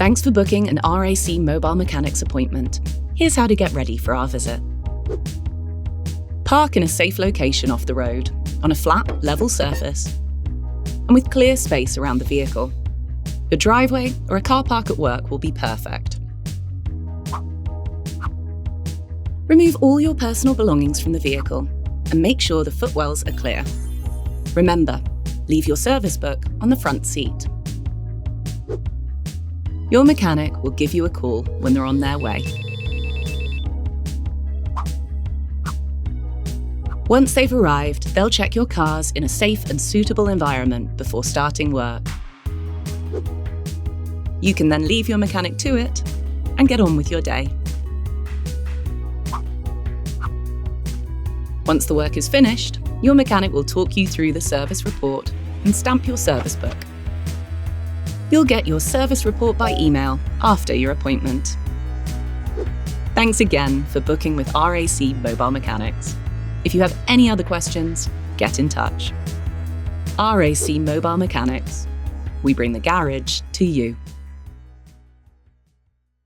Thanks for booking an RAC Mobile Mechanics appointment. Here's how to get ready for our visit. Park in a safe location off the road, on a flat, level surface, and with clear space around the vehicle. Your driveway or a car park at work will be perfect. Remove all your personal belongings from the vehicle and make sure the footwells are clear. Remember, leave your service book on the front seat. Your mechanic will give you a call when they're on their way. Once they've arrived, they'll check your cars in a safe and suitable environment before starting work. You can then leave your mechanic to it and get on with your day. Once the work is finished, your mechanic will talk you through the service report and stamp your service book. You'll get your service report by email after your appointment. Thanks again for booking with RAC Mobile Mechanics. If you have any other questions, get in touch. RAC Mobile Mechanics. We bring the garage to you.